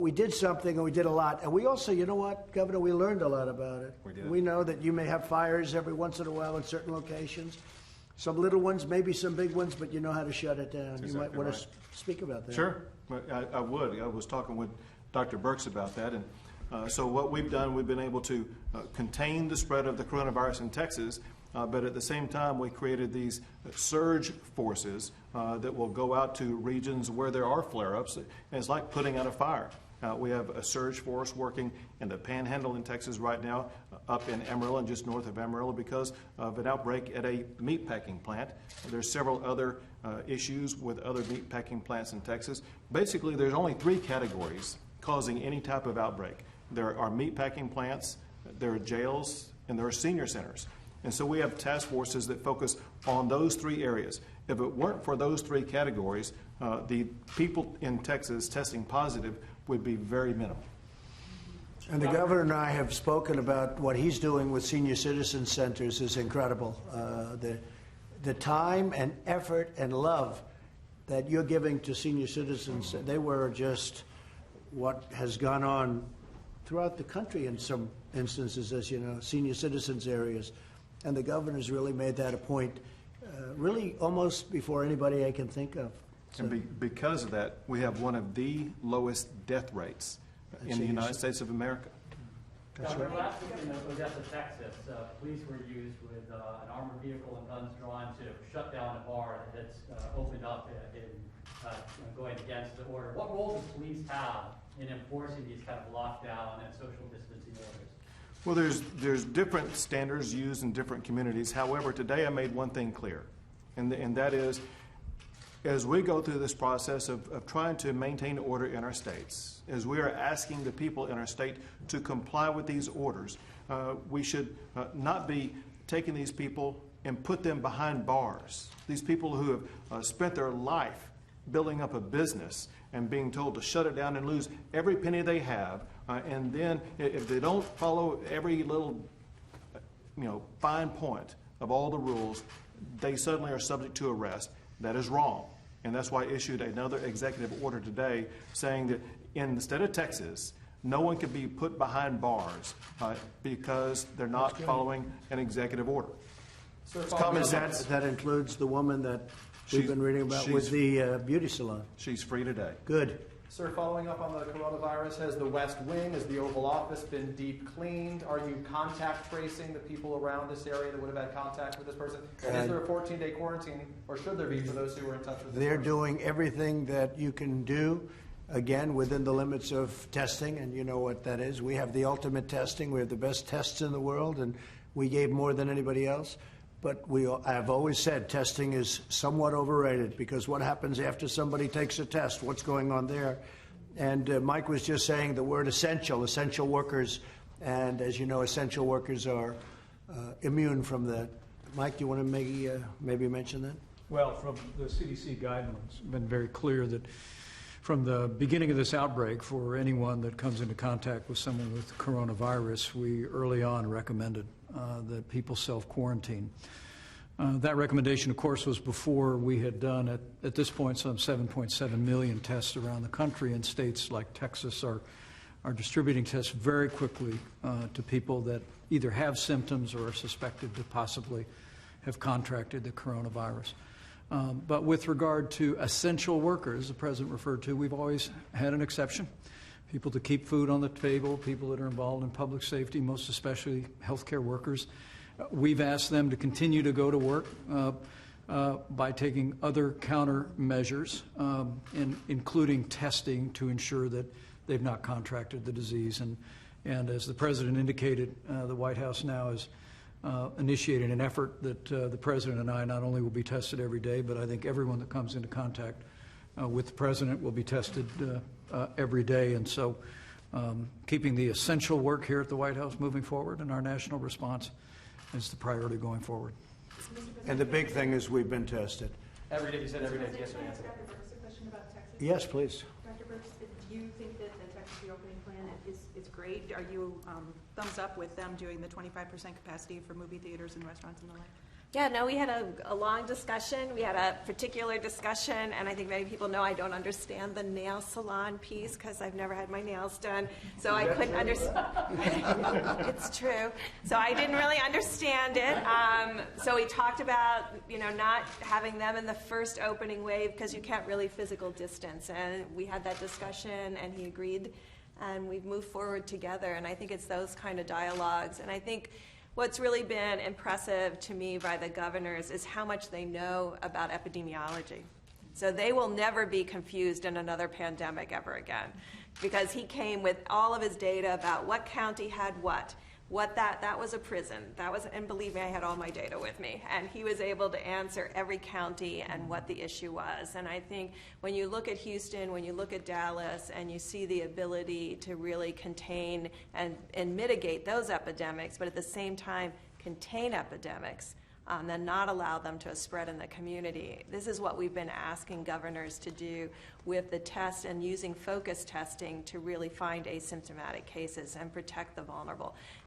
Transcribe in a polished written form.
We did something, and we did a lot. And we also, you know what, Governor, we learned a lot about it. We did. We know that you may have fires every once in a while in certain locations. Some little ones, maybe some big ones, but you know how to shut it down. That's you might exactly want right. to speak about that. Sure, I would. I was talking with Dr. Birx about that. And so what we've done, we've been able to contain the spread of the coronavirus in Texas, but at the same time, we created these surge forces that will go out to regions where there are flare-ups. And it's like putting out a fire. We have a surge force working in the Panhandle in Texas right now, up in Amarillo and just north of Amarillo because of an outbreak at a meatpacking plant. There's several other issues with other meatpacking plants in Texas. Basically, there's only 3 categories causing any type of outbreak. There are meatpacking plants, there are jails, and there are senior centers. And so we have task forces that focus on those 3 areas. If it weren't for those 3 categories, the people in Texas testing positive would be very minimal. And the governor and I have spoken about what he's doing with senior citizen centers is incredible. The time and effort and love that you're giving to senior citizens, they were just what has gone on throughout the country in some instances, as you know, senior citizens areas. And the governor's really made that a point, really almost before anybody I can think of. So, and because of that, we have one of the lowest death rates in the United States of America. That's right. Last week in Odessa, Texas, police were used with an armored vehicle and guns drawn to shut down a bar that had opened up in going against the order. What role does police have in enforcing these kind of lockdown and social distancing orders? Well, there's different standards used in different communities. However, today I made one thing clear, and that is, as we go through this process of trying to maintain order in our states, as we are asking the people in our state to comply with these orders, we should not be taking these people and put them behind bars. These people who have spent their life building up a business and being told to shut it down and lose every penny they have, and then if they don't follow every little fine point of all the rules, they suddenly are subject to arrest. That is wrong. And that's why I issued another executive order today saying that in the state of Texas, no one can be put behind bars because they're not following an executive order. It's common sense. That includes the woman that we've been reading about with the beauty salon. She's free today. Good. Sir, following up on the coronavirus, has the West Wing, has the Oval Office been deep cleaned? Are you contact tracing the people around this area that would have had contact with this person? And is there a 14-day quarantine, or should there be, for those who are in touch with this They're person? doing everything that you can do, again, within the limits of testing, and you know what that is. We have the ultimate testing. We have the best tests in the world, and we gave more than anybody else. But I've always said testing is somewhat overrated, because what happens after somebody takes a test? What's going on there? And Mike was just saying the word essential workers. And as you know, essential workers are immune from that. Mike, do you want to maybe mention that? Well, from the CDC guidelines, it's been very clear that from the beginning of this outbreak, for anyone that comes into contact with someone with coronavirus, we early on recommended that people self-quarantine. That recommendation, of course, was before we had done, at this point, some 7.7 million tests around the country, and states like Texas are distributing tests very quickly to people that either have symptoms or are suspected to possibly have contracted the coronavirus. But with regard to essential workers, the President referred to, we've always had an exception. People to keep food on the table, people that are involved in public safety, most especially healthcare workers. We've asked them to continue to go to work by taking other countermeasures, including testing to ensure that they've not contracted the disease. And as the President indicated, the White House now is initiating an effort that the President and I not only will be tested every day, but I think everyone that comes into contact with the President will be tested every day. And so keeping the essential work here at the White House moving forward and our national response is the priority going forward. And the big thing is we've been tested. Every day, you said every day. Yes, Can I ask Dr. Birx a question about Texas? Yes, please. Dr. Birx, do you think that the Texas reopening plan is great? Are you thumbs up with them doing the 25% capacity for movie theaters and restaurants and the like? Yeah, no, we had a long discussion. We had a particular discussion, and I think many people know I don't understand the nail salon piece because I've never had my nails done, so I couldn't understand. It's true. So I didn't really understand it. So we talked about, not having them in the first opening wave because you can't really physical distance, and we had that discussion, and he agreed, and we've moved forward together, and I think it's those kind of dialogues, and I think what's really been impressive to me by the governors is how much they know about epidemiology. So they will never be confused in another pandemic ever again, because he came with all of his data about what county had what that was a prison. And believe me, I had all my data with me. And he was able to answer every county and what the issue was. And I think when you look at Houston, when you look at Dallas, and you see the ability to really contain and mitigate those epidemics, but at the same time contain epidemics, and not allow them to spread in the community. This is what we've been asking governors to do with the test and using focus testing to really find asymptomatic cases and protect the vulnerable.